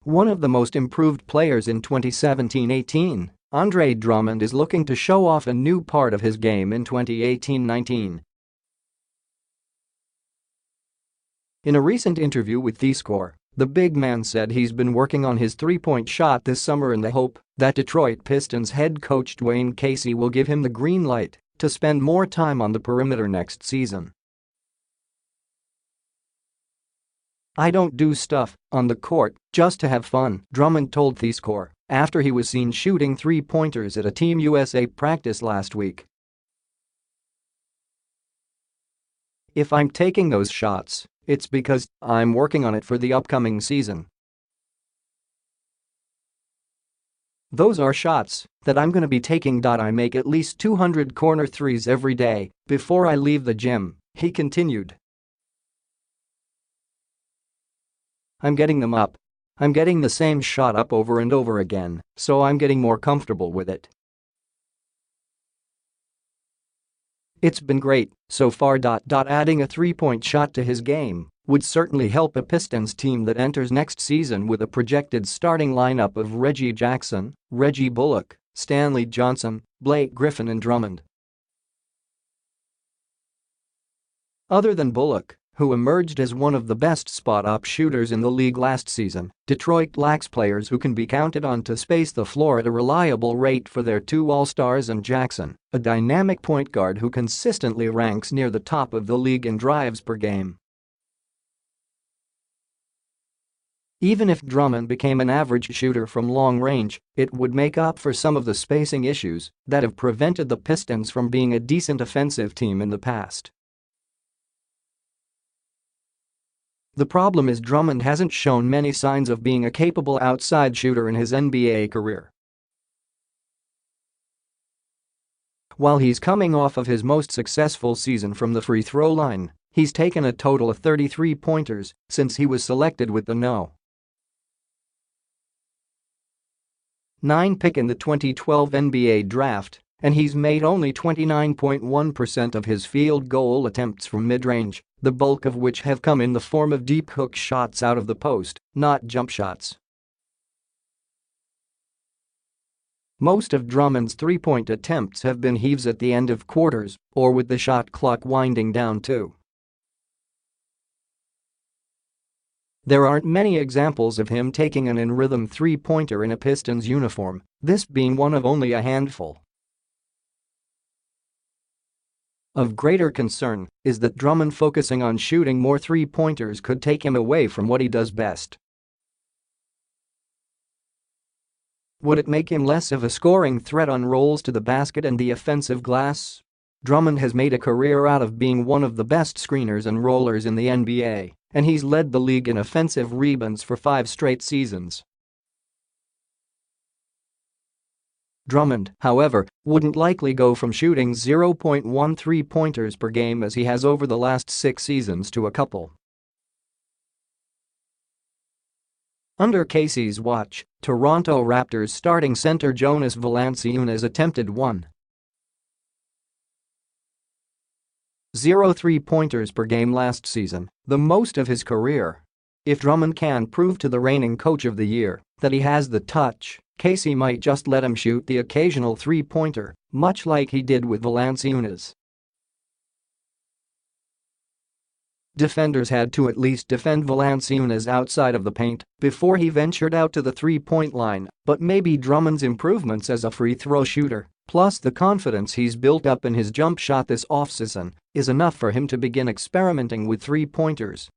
One of the most improved players in 2017-18, Andre Drummond is looking to show off a new part of his game in 2018-19. In a recent interview with theScore, the big man said he's been working on his three-point shot this summer in the hope that Detroit Pistons head coach Dwane Casey will give him the green light to spend more time on the perimeter next season. "I don't do stuff on the court just to have fun," Drummond told theScore after he was seen shooting three-pointers at a Team USA practice last week. "If I'm taking those shots, it's because I'm working on it for the upcoming season. Those are shots that I'm going to be taking. I make at least 200 corner threes every day before I leave the gym," he continued. "I'm getting them up. I'm getting the same shot up over and over again, so I'm getting more comfortable with it. It's been great so far. Adding a three-point shot to his game would certainly help a Pistons team that enters next season with a projected starting lineup of Reggie Jackson, Reggie Bullock, Stanley Johnson, Blake Griffin and Drummond." Other than Bullock, who emerged as one of the best spot-up shooters in the league last season, Detroit lacks players who can be counted on to space the floor at a reliable rate for their two All-Stars and Jackson, a dynamic point guard who consistently ranks near the top of the league in drives per game. Even if Drummond became an average shooter from long range, it would make up for some of the spacing issues that have prevented the Pistons from being a decent offensive team in the past. The problem is Drummond hasn't shown many signs of being a capable outside shooter in his NBA career. While he's coming off of his most successful season from the free throw line, he's taken a total of 33 pointers since he was selected with the No. 9 pick in the 2012 NBA draft, and he's made only 29.1% of his field goal attempts from mid-range, the bulk of which have come in the form of deep hook shots out of the post, not jump shots. Most of Drummond's three-point attempts have been heaves at the end of quarters or with the shot clock winding down too. There aren't many examples of him taking an in-rhythm three-pointer in a Pistons uniform, this being one of only a handful. Of greater concern is that Drummond focusing on shooting more three-pointers could take him away from what he does best. Would it make him less of a scoring threat on rolls to the basket and the offensive glass? Drummond has made a career out of being one of the best screeners and rollers in the NBA, and he's led the league in offensive rebounds for 5 straight seasons. Drummond, however, wouldn't likely go from shooting 0.1 three-pointers per game as he has over the last 6 seasons to a couple. Under Casey's watch, Toronto Raptors starting center Jonas Valanciunas attempted 1.0 three-pointers per game last season, the most of his career. If Drummond can prove to the reigning Coach of the Year that he has the touch, Casey might just let him shoot the occasional three-pointer, much like he did with Valanciunas. Defenders had to at least defend Valanciunas outside of the paint before he ventured out to the three-point line, but maybe Drummond's improvements as a free throw shooter, plus the confidence he's built up in his jump shot this offseason, is enough for him to begin experimenting with three-pointers